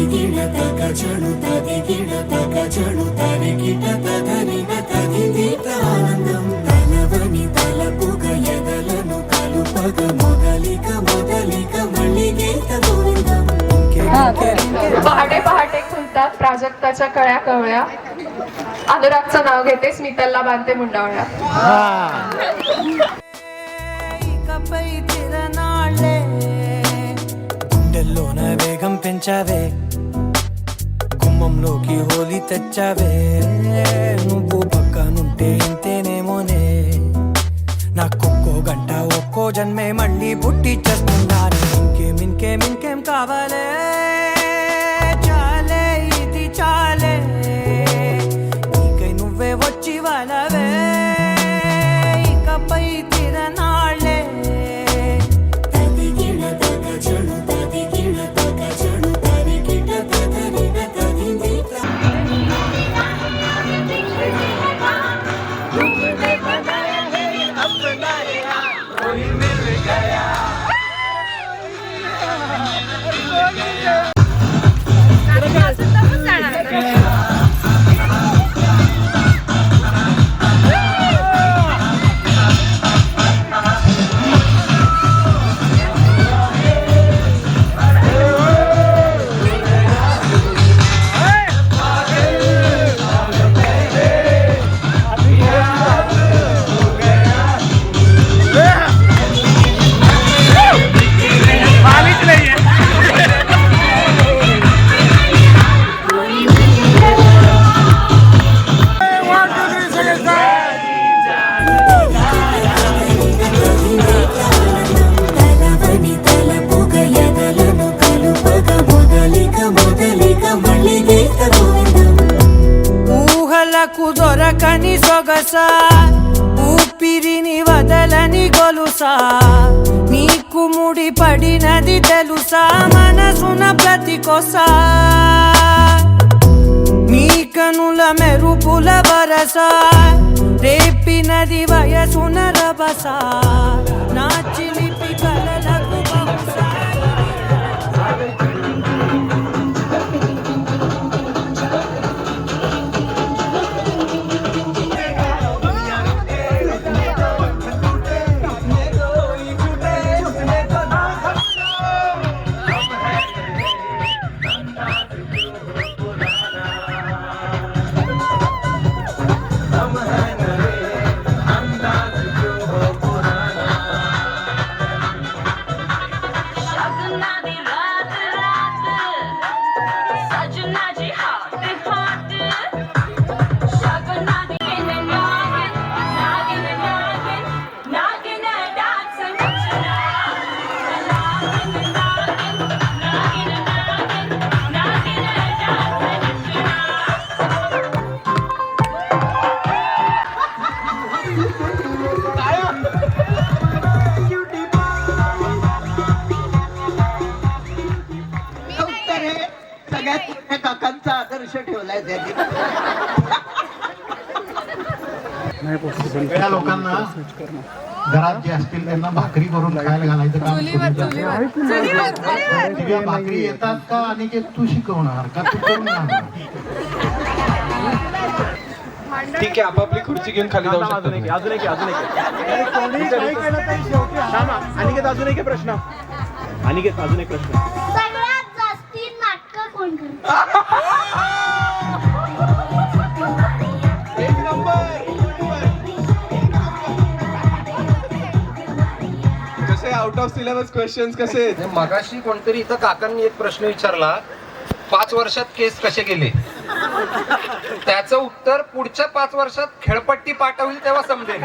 ತದಿಗಿಡತಗ ಚಣು ತರಿಗಿಟತ ಧರಿನ ತದಿದೀತ ಆನಂದಂ ತಲವನಿ ತಲಪುಗ ಎದಲನು ಕಲುಪಗ ಮೊದಲಿಕ ಮಳ್ಳಿಗೇತ ಗೋವಿಂದಂ. पहाटे पहाटे खुलतात प्राजक्ताच्या कळ्या कवळ्या, अनुरागचं नाव घेते, स्मितलला बांधते मुंडावळ्या. గుండెల్లోన వేగం పెంచావే, గుమ్మంలోకి హోలీ తెచ్చావే, నువ్వు పక్కనుంటే ఇంతేనేమోనే, నాకొక్కో గంట ఒక్కో జన్మే మళ్ళీ పుట్టి చేస్తున్నాను. ఇంకేం కావాలే, చాలే ఇది చాలే, నీకై నువ్వే వచ్చి వాళ్ళవే, ఇకపై తిరనాళ్ళే. ఊహలకు దొరకని సొగసా, ఊపిరిని వదలని గొలుసా, నీకు ముడి పడినది తెలుసా, మనసున ప్రతి కొసా, నీ కనుల మెరుపుల వరస, రేపినది వయసున రభస, నా చిలిపి కలలకు బహుశా. काकांचा आदर्श ठेवलाय त्यांनी. सगळ्या लोकांना घरात जे असतील त्यांना भाकरी करून खायला घालायचं काम. भाकरी येतात का आणि तू शिकवणार का तू करून आणणार? ठीक आहे, आपापली खुर्ची घेऊन खाली जाऊ शकतो. अजून एक प्रश्न. सगळ्यात जास्ती नाटकं कोण करतं? कसे आउट ऑफ सिलेबस क्वेश्चन्स कसे? मगाशी कोणतरी इथं काकांनी एक प्रश्न विचारला, 5 वर्षात केस कसे गेले, त्याचं उत्तर पुढच्या 5 वर्षात खेळपट्टी पाठवली तेव्हा समजेल.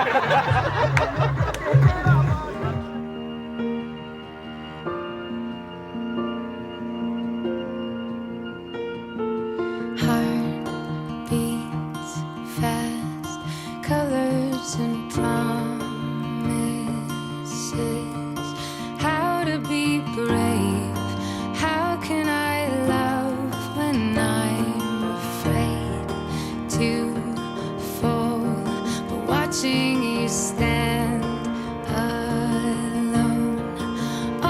Watching you stand alone,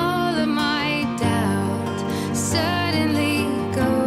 all of my doubt suddenly goes.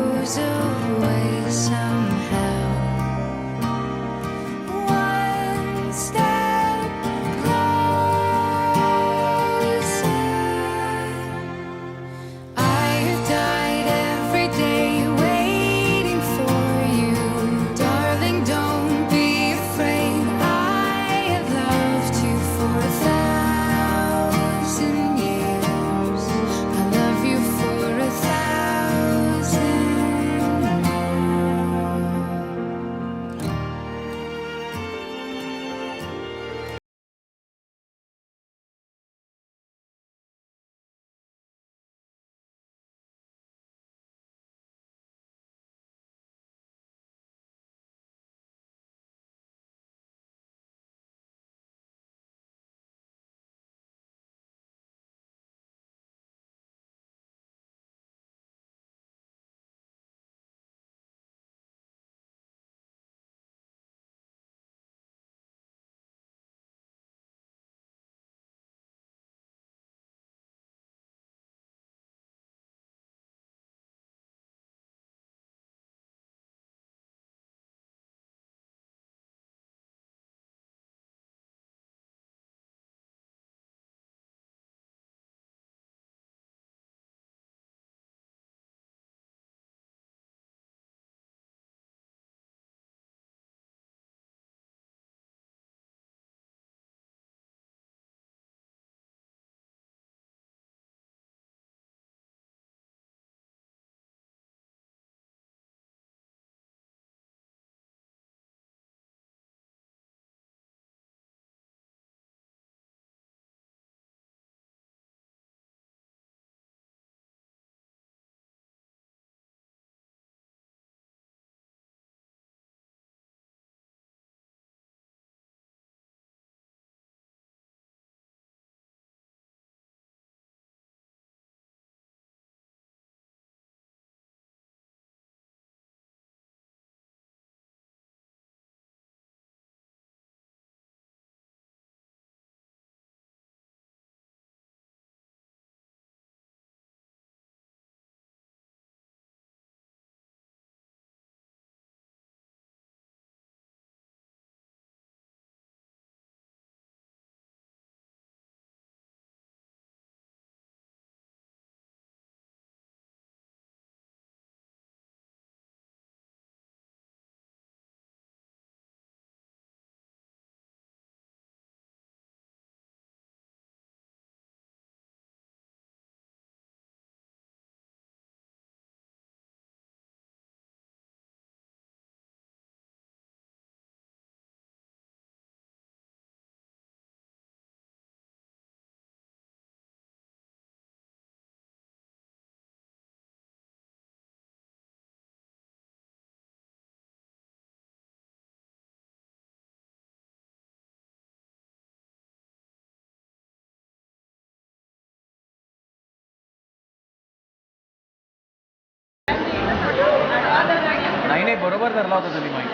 नाही बरोबर धरला होता तुम्ही माईक.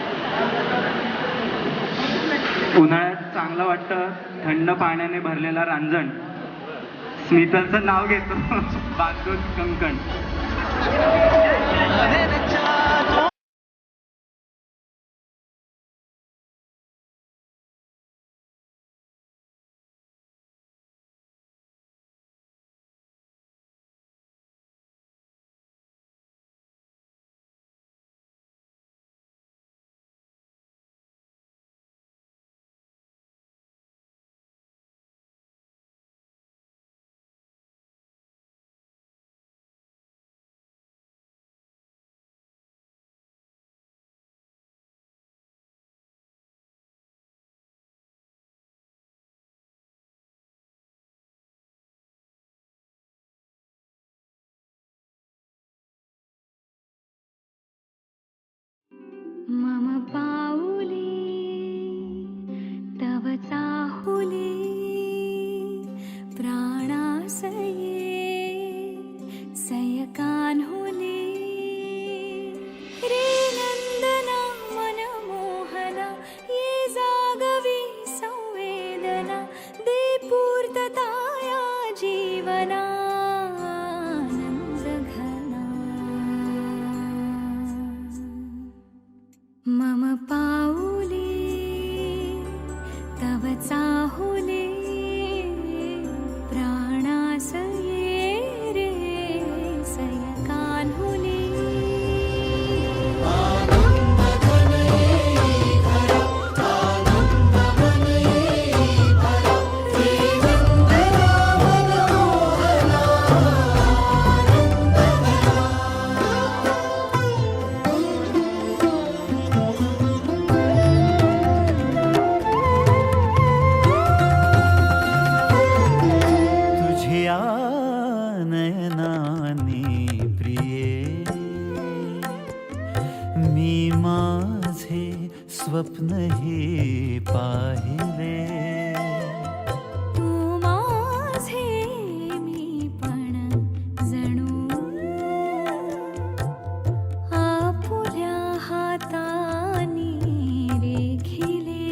उन्हाळ्यात चांगलं वाटतं थंड पाण्याने भरलेला रांजण. स्मितलचं नाव घेतो बांधून कंकण. मम पाऊली तव चाहुली प्राणासये सयकान्हुली रे नंदना मनमोहना ये जागवी संवेदना दे पूर्तता या जीवना मम पाऊली तव चाहुली प्राणासये रे सयकान्हुली. तुझ्या नयनाने प्रिये मी माझे स्वप्न हे पाहिले. तू माझे मी पण जणू आपुल्या हातानी रेखिले.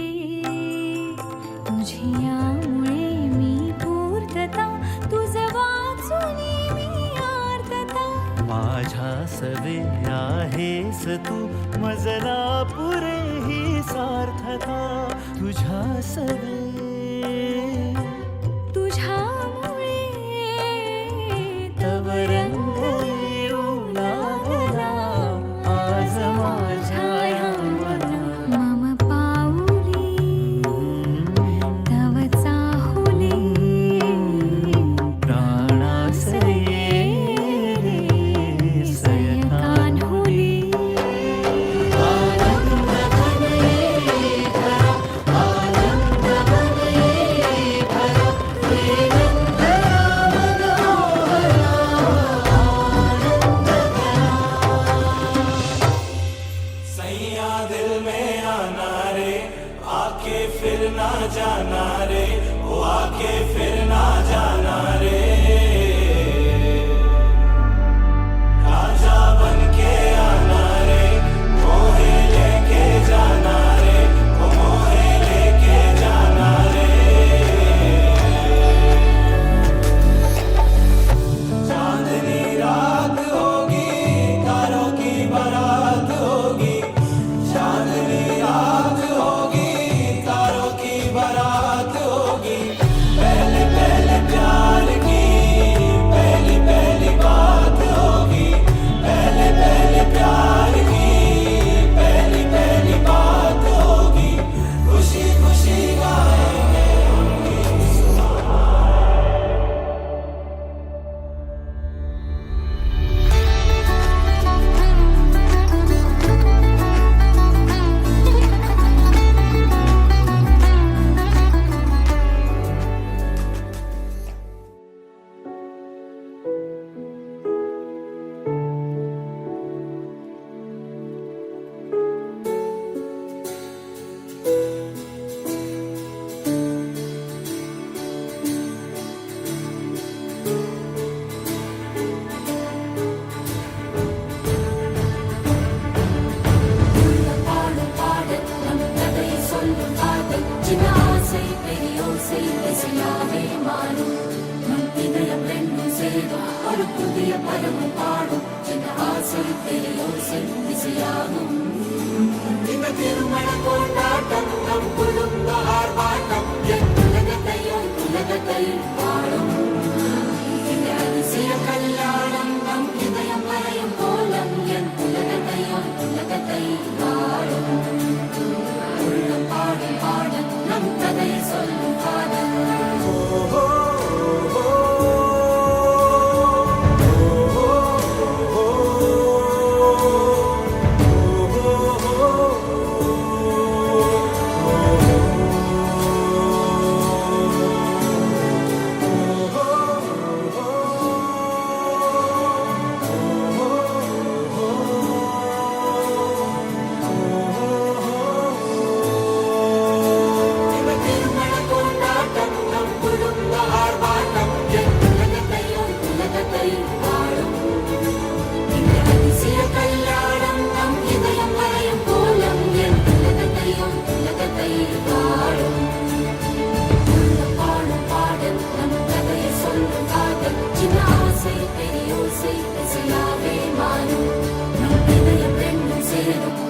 तुझ्यामुळे मी पूर्तता तुझ वाचुनी मी आर्तता. माझ्या सवे आहेस तू मजला पुरे ही सार्थता. तुझ्या सवे तुझ्यामुळे तव रंग येऊ लागला आज माझ्या या मना. मम पाऊली तव चाहुली प्राणासये रे सयकान्हुली. बरात ஒரு புதிய பருவம் பாடும் என் ஆசை பெரியோசை இசையாகும் இந்த திருமண கொண்டாட்டம் நம் குடும்ப ஆர்ப்பாட்டம் என் உலகத்தை வாழும் இந்த அதிசய கல்யாணம் நம் இதயம் மறையும் கோலம் என் உலகத்தை வாழும் உள்ளம் பாடும் பாடல் நம் கதையை சொல்லும் காதல் பெரியோசை இசையாவே மாறும் நம் இதயம் ரெண்டும் சேரும்